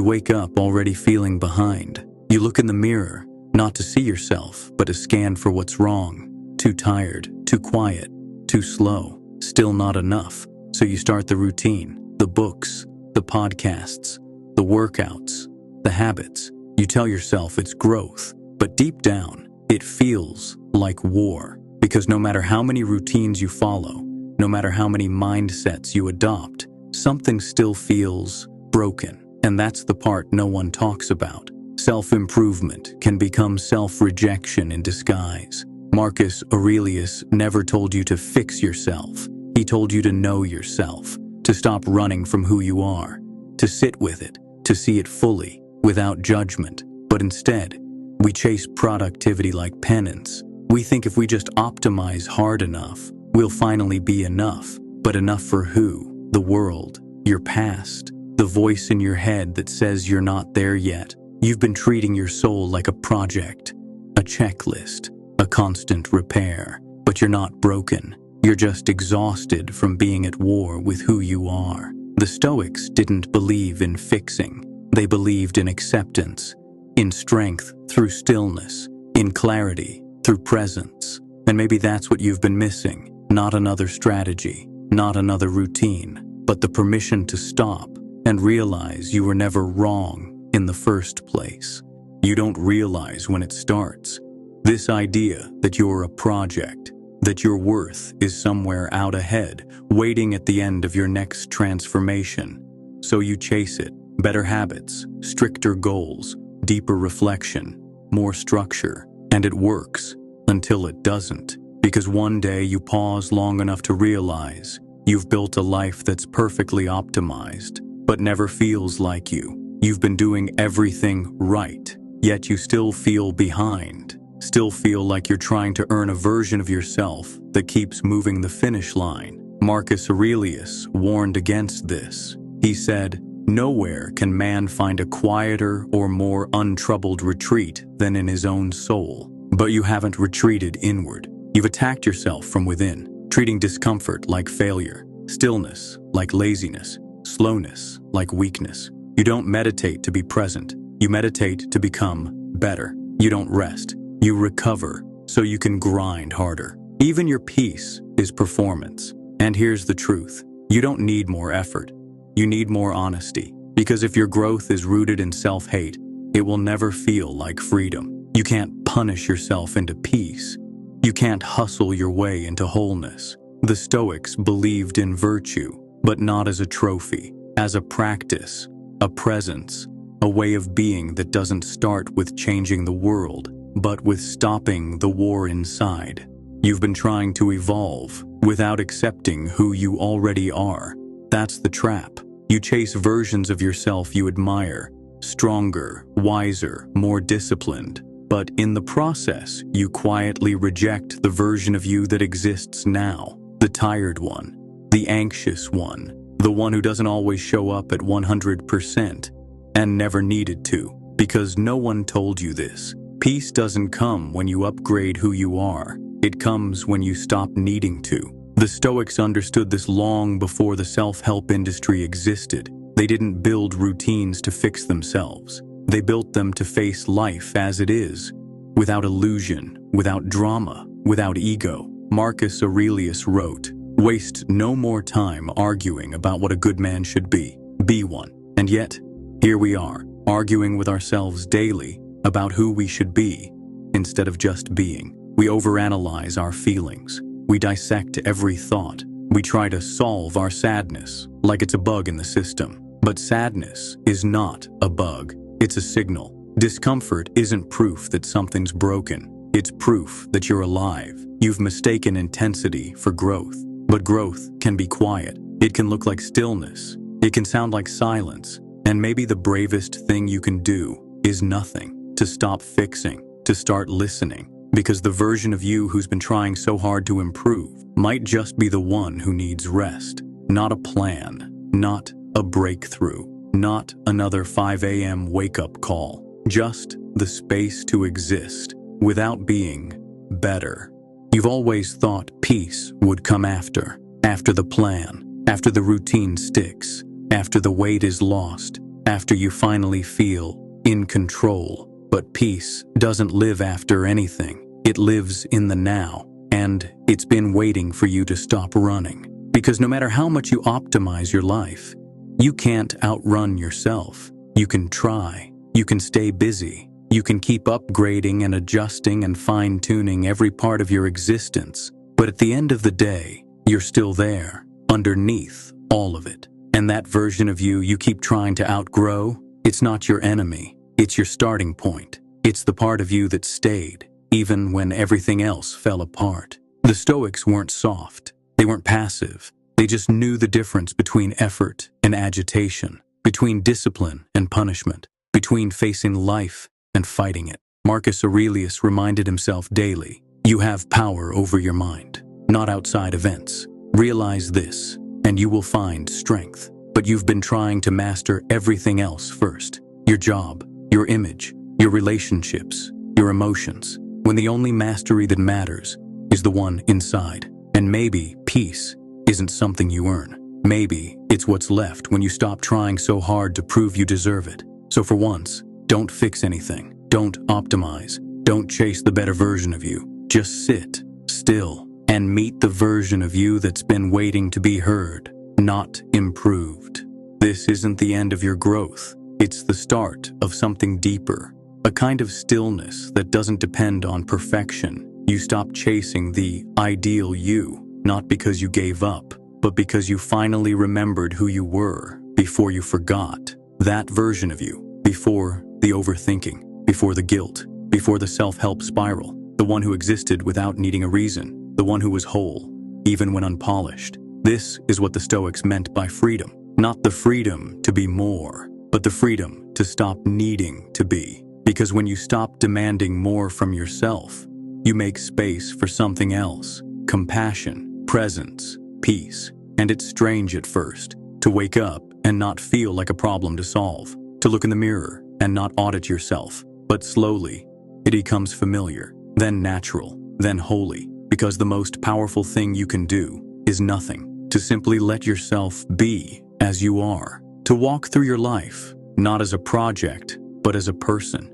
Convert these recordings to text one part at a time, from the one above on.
You wake up already feeling behind. You look in the mirror, not to see yourself, but to scan for what's wrong. Too tired, too quiet, too slow, still not enough. So you start the routine, the books, the podcasts, the workouts, the habits. You tell yourself it's growth, but deep down, it feels like war. Because no matter how many routines you follow, no matter how many mindsets you adopt, something still feels broken. And that's the part no one talks about. Self-improvement can become self-rejection in disguise. Marcus Aurelius never told you to fix yourself. He told you to know yourself, to stop running from who you are, to sit with it, to see it fully, without judgment. But instead, we chase productivity like penance. We think if we just optimize hard enough, we'll finally be enough. But enough for who? The world, your past, the voice in your head that says you're not there yet. You've been treating your soul like a project, a checklist, a constant repair. But you're not broken. You're just exhausted from being at war with who you are. The Stoics didn't believe in fixing. They believed in acceptance, in strength through stillness, in clarity through presence. And maybe that's what you've been missing. Not another strategy, not another routine, but the permission to stop and realize you were never wrong in the first place. You don't realize when it starts. This idea that you're a project, that your worth is somewhere out ahead, waiting at the end of your next transformation. So you chase it. Better habits, stricter goals, deeper reflection, more structure. And it works until it doesn't. Because one day you pause long enough to realize you've built a life that's perfectly optimized, but never feels like you. You've been doing everything right, yet you still feel behind. Still feel like you're trying to earn a version of yourself that keeps moving the finish line. Marcus Aurelius warned against this. He said, "Nowhere can man find a quieter or more untroubled retreat than in his own soul." But you haven't retreated inward. You've attacked yourself from within, treating discomfort like failure, stillness like laziness, slowness like weakness. You don't meditate to be present. You meditate to become better. You don't rest. You recover so you can grind harder. Even your peace is performance. And here's the truth. You don't need more effort. You need more honesty. Because if your growth is rooted in self-hate, it will never feel like freedom. You can't punish yourself into peace. You can't hustle your way into wholeness. The Stoics believed in virtue, but not as a trophy, as a practice, a presence, a way of being that doesn't start with changing the world, but with stopping the war inside. You've been trying to evolve without accepting who you already are. That's the trap. You chase versions of yourself you admire, stronger, wiser, more disciplined. But in the process, you quietly reject the version of you that exists now. The tired one, the anxious one, the one who doesn't always show up at 100% and never needed to, because no one told you this. Peace doesn't come when you upgrade who you are. It comes when you stop needing to. The Stoics understood this long before the self-help industry existed. They didn't build routines to fix themselves. They built them to face life as it is, without illusion, without drama, without ego. Marcus Aurelius wrote, "Waste no more time arguing about what a good man should be. Be one." And yet, here we are, arguing with ourselves daily about who we should be, instead of just being. We overanalyze our feelings. We dissect every thought. We try to solve our sadness like it's a bug in the system. But sadness is not a bug. It's a signal. Discomfort isn't proof that something's broken. It's proof that you're alive. You've mistaken intensity for growth. But growth can be quiet. It can look like stillness. It can sound like silence. And maybe the bravest thing you can do is nothing. To stop fixing. To start listening. Because the version of you who's been trying so hard to improve might just be the one who needs rest. Not a plan. Not a breakthrough. Not another 5 a.m. wake-up call. Just the space to exist without being better. You've always thought peace would come after the plan, after the routine sticks, after the weight is lost. after you finally feel in control. But peace doesn't live after anything. It lives in the now, and it's been waiting for you to stop running. Because no matter how much you optimize your life, you can't outrun yourself. You can try. You can stay busy. You can keep upgrading and adjusting and fine-tuning every part of your existence. But at the end of the day, you're still there, underneath all of it. And that version of you keep trying to outgrow, it's not your enemy. It's your starting point. It's the part of you that stayed, even when everything else fell apart. The Stoics weren't soft. They weren't passive. They just knew the difference between effort and agitation, between discipline and punishment, between facing life and fighting it. Marcus Aurelius reminded himself daily, you have power over your mind, not outside events. Realize this, and you will find strength. But you've been trying to master everything else first. Your job, your image, your relationships, your emotions, when the only mastery that matters is the one inside. And maybe peace isn't something you earn. Maybe it's what's left when you stop trying so hard to prove you deserve it. So for once, don't fix anything. Don't optimize. Don't chase the better version of you. Just sit still and meet the version of you that's been waiting to be heard, not improved. This isn't the end of your growth. It's the start of something deeper, a kind of stillness that doesn't depend on perfection. You stop chasing the ideal you, not because you gave up, but because you finally remembered who you were before you forgot. That version of you, before the overthinking, before the guilt, before the self-help spiral, the one who existed without needing a reason, the one who was whole, even when unpolished. This is what the Stoics meant by freedom. Not the freedom to be more, but the freedom to stop needing to be. Because when you stop demanding more from yourself, you make space for something else. Compassion, presence, peace. And it's strange at first to wake up and not feel like a problem to solve, to look in the mirror and not audit yourself. But slowly, it becomes familiar, then natural, then holy. Because the most powerful thing you can do is nothing. To simply let yourself be as you are. To walk through your life, not as a project, but as a person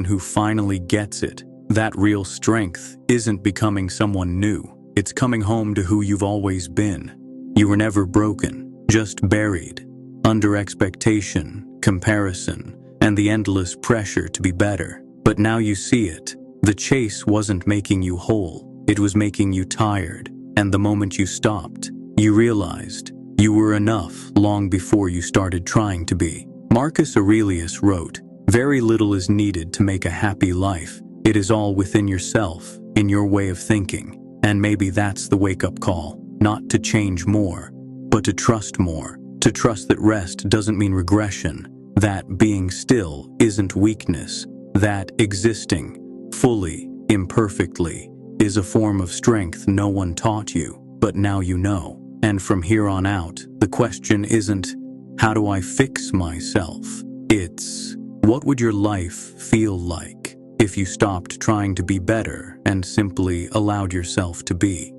who finally gets it. That real strength isn't becoming someone new. It's coming home to who you've always been. You were never broken, just buried, under expectation, comparison, and the endless pressure to be better. But now you see it. The chase wasn't making you whole. It was making you tired. And the moment you stopped, you realized you were enough long before you started trying to be. Marcus Aurelius wrote, "Very little is needed to make a happy life. It is all within yourself, in your way of thinking." And maybe that's the wake-up call. Not to change more, but to trust more. To trust that rest doesn't mean regression. That being still isn't weakness. That existing, fully, imperfectly, is a form of strength no one taught you, but now you know. And from here on out, the question isn't, how do I fix myself? It's, what would your life feel like if you stopped trying to be better and simply allowed yourself to be?